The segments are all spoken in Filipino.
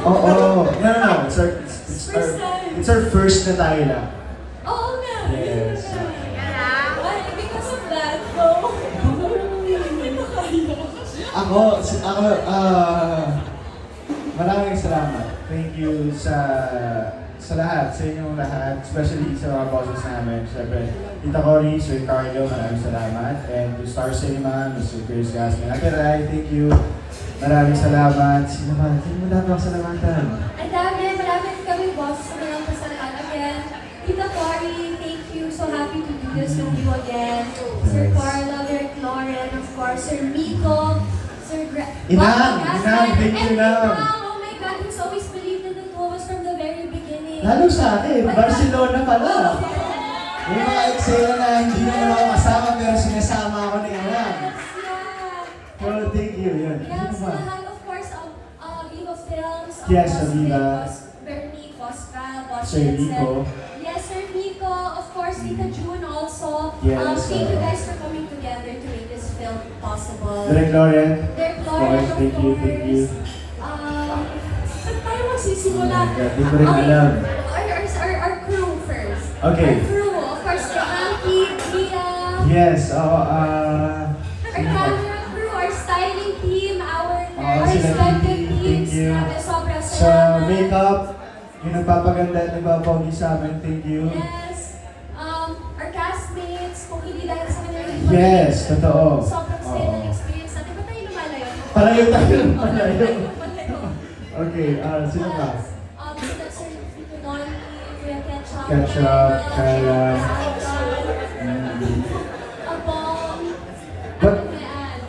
Oo. No. It's our first na tayo lang. Oo nga. Yes. Ay, because of that, no. Hindi ko kaya. Maraming salamat. Thank you sa lahat, sa inyong lahat, especially sa mga bosses namin. Siyempre, Tita Cory, Sir Carlo, maraming salamat. And to Star Cinema, Mr. Chris Gasman. Ate Rai, thank you. Maraming salamat. Sino ba? Sino mo dapat ang salamatan? Ang dami, marami kami boss sa mga pasalamat again. Tita Cory, thank you. So happy to do this with you again. Sir Carlo, Derek Lauren, of course, Sir Miko, Sir Inang, thank you, Inang. Oh my God, he's always believed in the two of us from the very beginning. Lalo sa akin, Barcelona pala. May mga eksena na hindi naman ako kasama pero sinasama ako ni Inang. Yes, yeah. Well, thank you. Yun. Yes, Sino ba? lahat, of course, Viva Films, Yes, Boss Viva. Boss Bernie, Boss Val, Boss Sir Vincent. Nico. Yes, Sir Nico, of course, Tita June also. Yes, Thank you guys for coming together to make this film possible. Direk Lauren. Derek Lauren, of Thank you. Saan tayo magsisimula? Oh my God, di ko rin alam. Our crew first. Okay. Our crew, of course, Anki, Gia, Yes, our camera crew, our styling team, our sila respective Titi, teams. thank you. Grabe, sobrang Sa salamat. makeup, yung nagpapaganda at nagpapogi sa amin, thank you. Yes. Our castmates, kung hindi dahil sa kanila. Yes, totoo. Sobrang saya Oo. ng experience natin. Ba't tayo lumalayo? Palayo tayo, palayo. Palayo. Okay, sino pa? Sir Tito Noni, Kuya Ketchup, Ketchup, Kaya. Abong, But-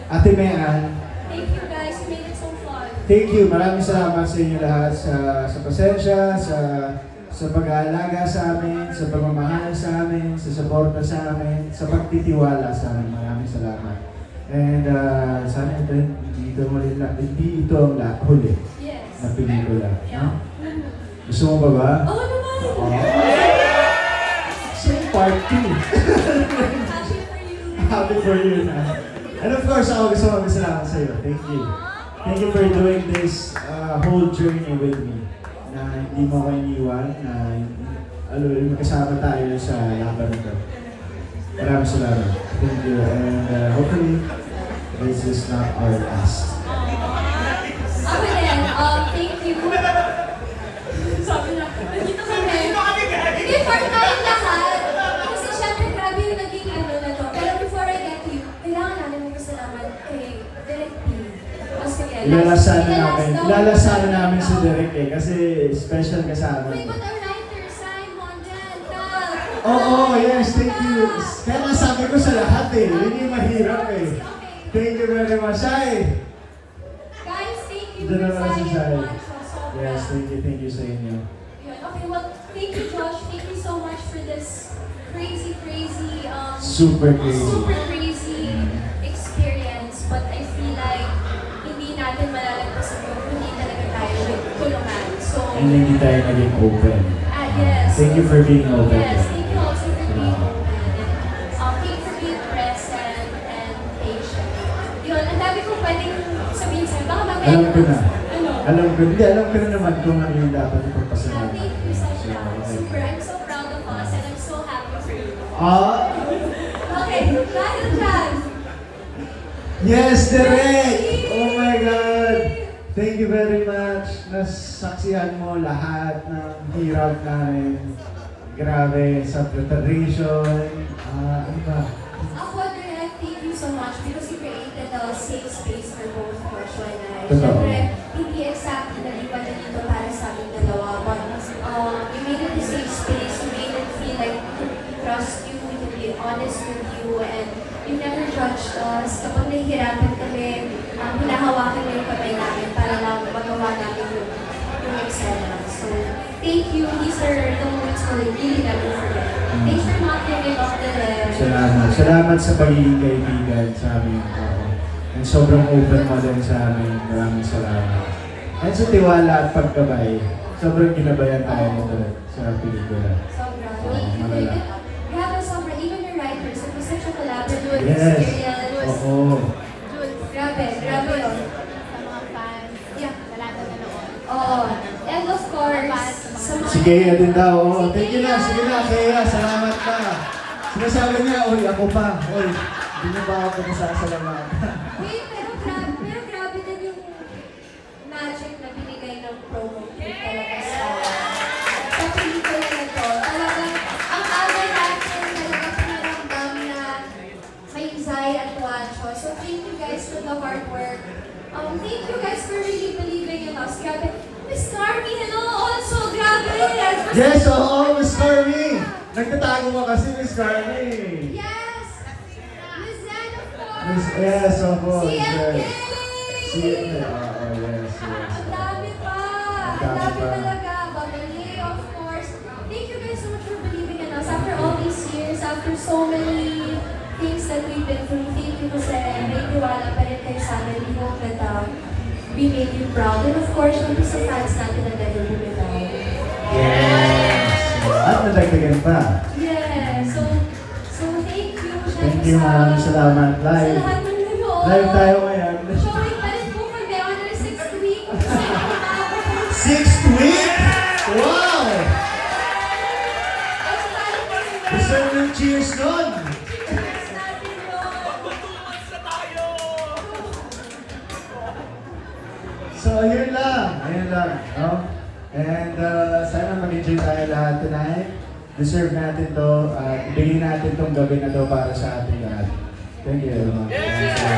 Ate Mayan, Thank you guys, you made it so fun. thank you. Maraming salamat sa inyo lahat sa pasensya, sa pag-aalaga sa amin, sa pagmamahal sa amin, sa suporta sa amin, sa pagtitiwala sa amin. Maraming salamat. And sana hindi ito ang huli Yes. na pelikula. Yeah. No? Gusto mo ba ba? Oo naman! So, part 2. Happy for you! Happy for you na. And of course, ako gusto mag-salamat sa iyo. Thank you. Thank you for doing this whole journey with me. Na hindi mo ako iniwan, na magkasama tayo sa laban nito. Maraming salamat. Thank you. And hopefully, this is not our last. Ako din, thank you. Sabi na, nandito kami. Hindi, for tayong lahat. Kasi syempre, grabe yung naging na to. Pero before I get to you, kailangan natin magpasalamat kay Direk P. O sige, Ilalasana namin si Derek kasi special ka sa Wait, amin. but our writer, Simon, Jen, Cal. Oo, yes, thank you. Kaya nga sabi ko sa lahat yun yung mahirap Okay. Thank you very much, Shai. Guys, thank you Doon for naman si Zion Shai. Macho. Sobra. Yes, thank you sa inyo. Yun. Okay, well, thank you, Josh. Thank you so much for this crazy, Super crazy. super crazy experience. But I feel like hindi natin malalagpasan kung hindi talaga tayo tulungan. So, And hindi tayo naging open. yes. Thank you for being open. Yes, thank you also for being open. And, thank you for being present and patient. Yun, ang dami kong pwedeng sabihin sa'yo. Baka mamaya Alam ko na. Ano? Alam ko na naman kung ano yung dapat ipagpasalamat. Thank you so much. okay. Super. I'm so proud of us and I'm so happy for you. Okay, dahil dyan. Yes, Derek! Oh my God! Thank you very much. Nasaksihan mo lahat ng hirap namin. Grabe, sa preparation. Ano ba? Ako, Direk, thank you so much because you created a safe space for both Joshua and I. Totoo. Siyempre, hindi exactly nalipan na dito para sa aming dalawa. But you made it a safe space. You made it feel like we can trust you, we can be honest with you, and you never judged us. Kapag nahihirapan kami, hinahawakan mo yung kamay namin para lang magawa namin yung eksena. So, thank you. These are the moments we'll really never forget. Thanks for not giving up the Salamat. Salamat sa pagiging kaibigan sa amin. And sobrang open mo din sa amin. Maraming salamat. And sa tiwala at pagkabay, sobrang kinabayan tayo nito sa pelikula. Sobra. Malala. Grabe, sobra. Even your writers, it was such a collaborative Yes. experience. Oo. Grabe yun. Sa mga fans, Yeah. sa lahat na nanood. Oo. Si Kea din daw. Oh, thank you na. Sige na, Kea. Salamat pa. Sinasabi niya, uy, ako pa. Uy, hindi na ba ako masasalamat? Wait, pero grabe din yung magic na binigay ng promo code talaga sa pelikula na to. Talagang, ang aga natin talaga pinaramdam na may Zai at Juancho. So thank you guys for the hard work. Thank you guys for really believing in us. Grabe. Miss Carmi, hello also. Grabe. Yes, oo, Miss Carmi. Nagtatago mo kasi, Miss Carmi. Yes. Miss Zen, of course. Miss S, of course. CMK. Yes. CMK, oo, yes, yes. Ang dami pa! Ang Ang dami dami pa. talaga! Babali, of course. Thank you guys so much for believing in us. After all these years, after so many things that we've been through, thank you kasi may tiwala pa rin kayo sa amin. We hope that we made you proud. And of course, yung sa fans natin na never will be proud. Yes. At nadagdagan pa. Yeah, so thank you. Thank you, maraming salamat. Sa Live. lahat ng nanood. Live tayo ngayon. Showing pa rin po kami on our 6th week. Sixth week? Wow! Deserve ng cheers nun. So, yun lang. Ayun lang. No? And sana mag-enjoy tayo lahat tonight. Deserve natin to. Ibigay natin tong gabi na to para sa ating lahat. Thank you, everyone.